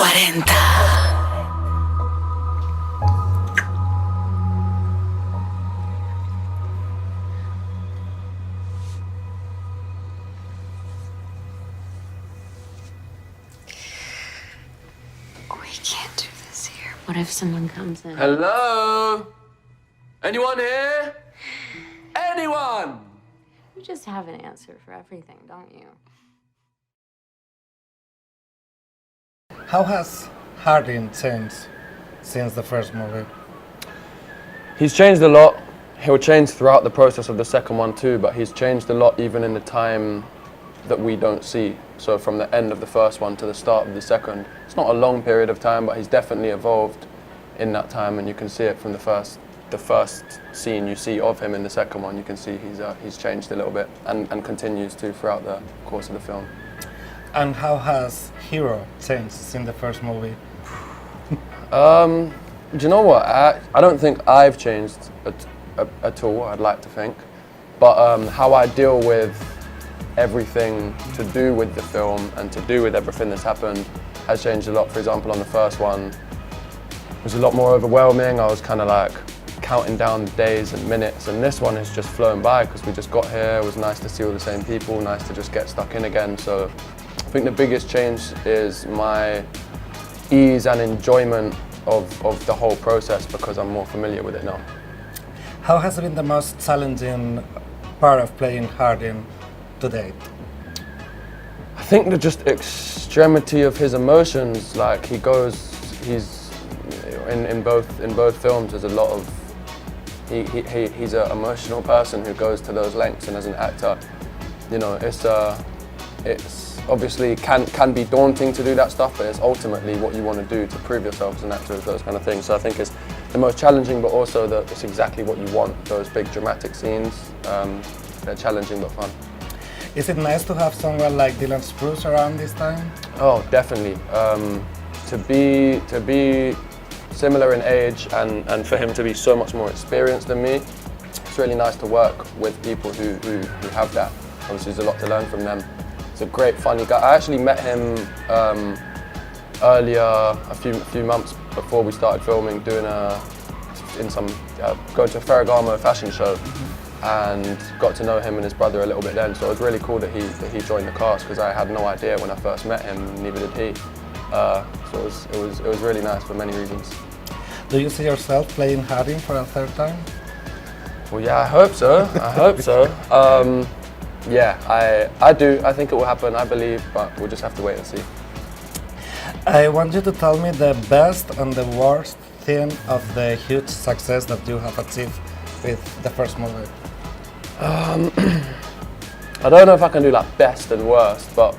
40. What if someone comes in? Hello? Anyone here? Anyone? You just have an answer for everything, don't you? How has Hardin changed since the first movie? He's changed a lot. He'll change throughout the process of the second one too, but he's changed a lot even in the time that we don't see. So from the end of the first one to the start of the second, it's not a long period of time, but he's definitely evolved in that time, and you can see it from the first scene you see of him in the second one. You can see he's changed a little bit and continues to throughout the course of the film. And how has Hero changed since the first movie? Do you know what? I don't think I've changed at all, I'd like to think. But how I deal with everything to do with the film and to do with everything that's happened has changed a lot. For example, on the first one, it was a lot more overwhelming. I was kind of like counting down the days and minutes, and this one has just flown by because we just got here. It was nice to see all the same people, nice to just get stuck in again. So I think the biggest change is my ease and enjoyment of the whole process because I'm more familiar with it now. How has been the most challenging part of playing Hardin to date? I think the just extremity of his emotions, like he's in both films, there's a lot of, he's an emotional person who goes to those lengths, and as an actor, you know, it's obviously can be daunting to do that stuff, but it's ultimately what you want to do to prove yourself as an actor, those kind of things. So I think it's the most challenging, but also it's exactly what you want, those big dramatic scenes. They're challenging but fun. Is it nice to have someone like Dylan Sprouse around this time? Oh, definitely. To be similar in age and for him to be so much more experienced than me, it's really nice to work with people who have that. Obviously, there's a lot to learn from them. He's a great, funny guy. I actually met him earlier, a few months before we started filming, going to a Ferragamo fashion show, and got to know him and his brother a little bit then. So it was really cool that he joined the cast, because I had no idea when I first met him, neither did he. So it was really nice for many reasons. Do you see yourself playing Hardin for a third time? Well, yeah, I hope so. I hope so. Yeah, I do. I think it will happen, I believe, but we'll just have to wait and see. I want you to tell me the best and the worst thing of the huge success that you have achieved with the first movie. I don't know if I can do like best and worst, but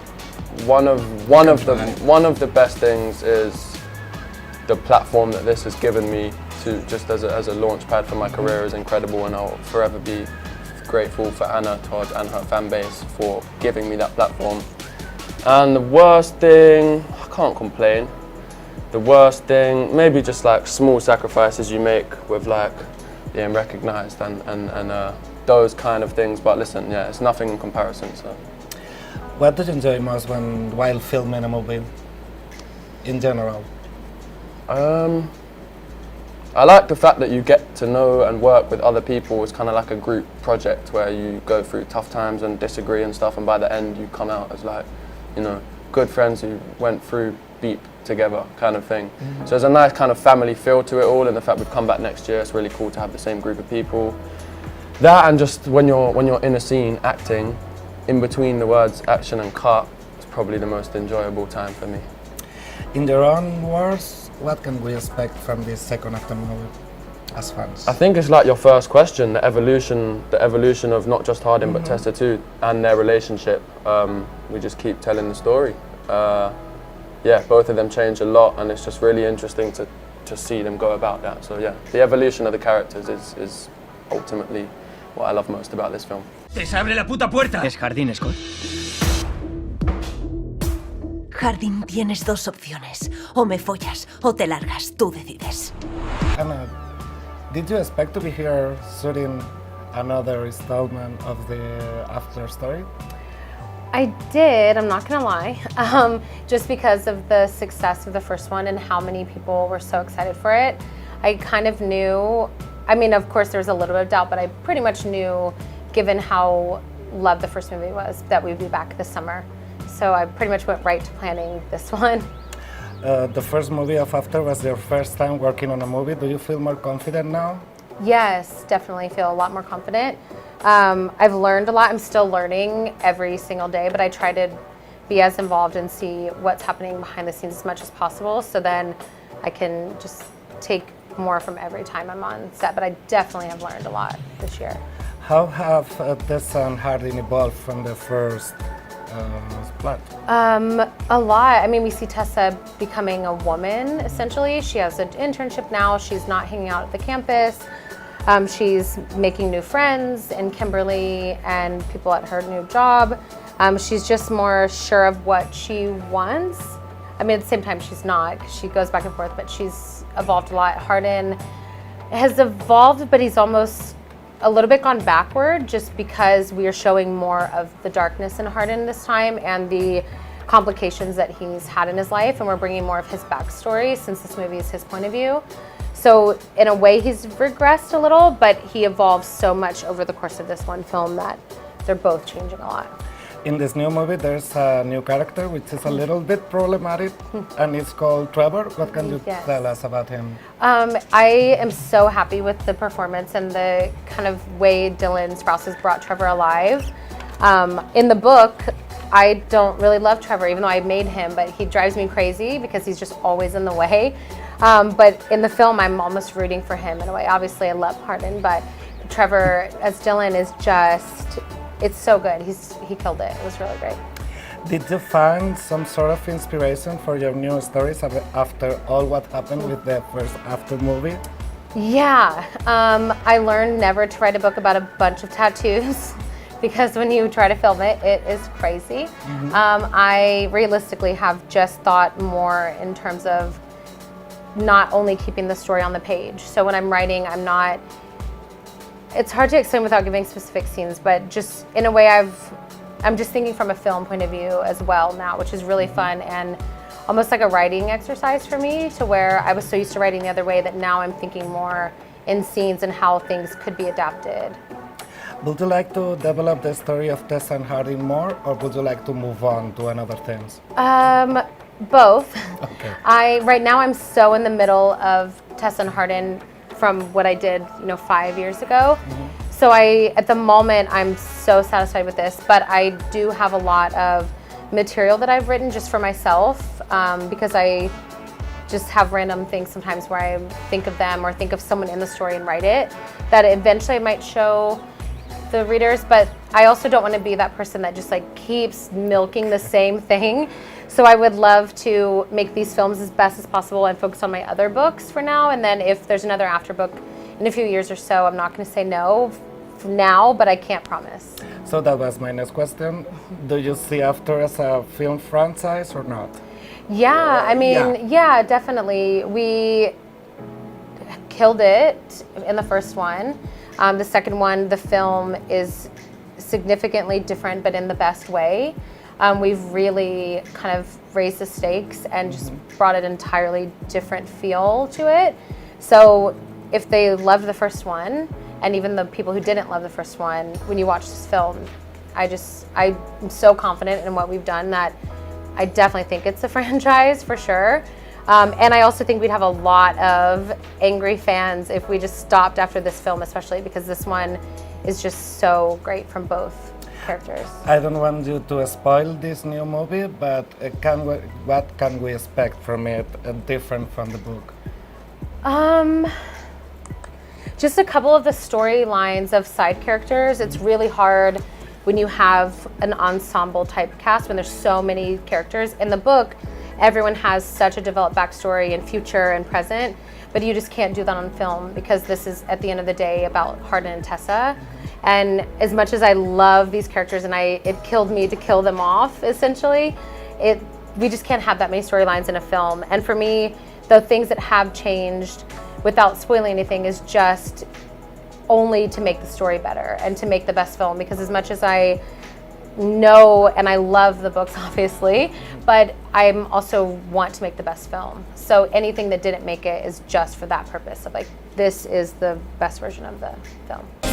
one of the best things is the platform that this has given me to just as a launch pad for my career is incredible, and I'll forever be grateful for Anna, Todd and her fan base for giving me that platform. And the worst thing, I can't complain. The worst thing, maybe just like small sacrifices you make with like being recognised and those kind of things. But listen, yeah, it's nothing in comparison. So, what do you enjoy most while filming a movie, in general? I like the fact that you get to know and work with other people. It's kind of like a group project where you go through tough times and disagree and stuff, and by the end you come out as like, you know, good friends who went through deep together kind of thing. Mm-hmm. So there's a nice kind of family feel to it all, and the fact we've come back next year, it's really cool to have the same group of people. That, and just when you're in a scene acting, in between the words action and cut, it's probably the most enjoyable time for me. In your own words, what can we expect from this second of the movie as fans? I think it's like your first question, the evolution of not just Hardin but Tessa too, and their relationship. We just keep telling the story. Yeah, both of them change a lot, and it's just really interesting to see them go about that. So yeah, the evolution of the characters is ultimately what I love most about this film. ¡Te se abre la puta puerta! ¿Es Hardin, Scott? Hardin, tienes dos opciones. O me follas o te largas. Tú decides. Anna, did you expect to be here shooting another installment of the after story? I did, I'm not gonna lie, just because of the success of the first one and how many people were so excited for it. I kind of knew, I mean, of course there was a little bit of doubt, but I pretty much knew, given how loved the first movie was, that we'd be back this summer. So I pretty much went right to planning this one. The first movie of After was your first time working on a movie. Do you feel more confident now? Yes, definitely feel a lot more confident. I've learned a lot. I'm still learning every single day, but I try to be as involved and see what's happening behind the scenes as much as possible, so then I can just take more from every time I'm on set. But I definitely have learned a lot this year. How have Tessa and Hardin evolved from the first plot? A lot. I mean, we see Tessa becoming a woman, essentially. She has an internship now. She's not hanging out at the campus. She's making new friends in Kimberly and people at her new job. She's just more sure of what she wants. I mean, at the same time, she's not. She goes back and forth, but she's evolved a lot. Hardin has evolved, but he's almost a little bit gone backward, just because we are showing more of the darkness in Hardin this time and the complications that he's had in his life, and we're bringing more of his backstory since this movie is his point of view. So in a way, he's regressed a little, but he evolves so much over the course of this one film that they're both changing a lot. In this new movie, there's a new character which is a little bit problematic, and it's called Trevor. What can you tell us about him? I am so happy with the performance and the kind of way Dylan Sprouse has brought Trevor alive. In the book, I don't really love Trevor, even though I made him, but he drives me crazy because he's just always in the way. But in the film, I'm almost rooting for him in a way. Obviously, I love Hardin, but Trevor as Dylan is just, it's so good. He killed it. It was really great. Did you find some sort of inspiration for your new stories after all what happened with the first After movie? Yeah, I learned never to write a book about a bunch of tattoos because when you try to film it, it is crazy. I realistically have just thought more in terms of not only keeping the story on the page. So when I'm writing, it's hard to explain without giving specific scenes, but just in a way I'm just thinking from a film point of view as well now, which is really fun and almost like a writing exercise for me, to where I was so used to writing the other way that now I'm thinking more in scenes and how things could be adapted. Would you like to develop the story of Tessa and Hardin more, or would you like to move on to another things? Both. Okay. Right now I'm so in the middle of Tessa and Hardin from what I did, 5 years ago. So at the moment, I'm so satisfied with this, but I do have a lot of material that I've written just for myself, because I just have random things sometimes where I think of them or think of someone in the story and write it, that eventually I might show the readers, but I also don't want to be that person that just keeps milking the same thing. So I would love to make these films as best as possible and focus on my other books for now. And then if there's another After book in a few years or so, I'm not going to say no now, but I can't promise. So that was my next question. Do you see After as a film franchise or not? Yeah, I mean, yeah, definitely. We killed it in the first one. The second one, the film is significantly different, but in the best way. We've really kind of raised the stakes and just brought an entirely different feel to it. So if they loved the first one, and even the people who didn't love the first one, when you watch this film, I'm so confident in what we've done that I definitely think it's a franchise for sure. And I also think we'd have a lot of angry fans if we just stopped after this film, especially because this one is just so great from both characters. I don't want you to spoil this new movie, but what can we expect from it different from the book? Just a couple of the storylines of side characters. It's really hard when you have an ensemble type cast, when there's so many characters. In the book, everyone has such a developed backstory in future and present, but you just can't do that on film because this is, at the end of the day, about Hardin and Tessa. And as much as I love these characters and it killed me to kill them off, essentially, we just can't have that many storylines in a film. And for me, the things that have changed, without spoiling anything, is just only to make the story better and to make the best film. Because as much as I know, and I love the books, obviously, but I'm also want to make the best film. So anything that didn't make it is just for that purpose of like, this is the best version of the film.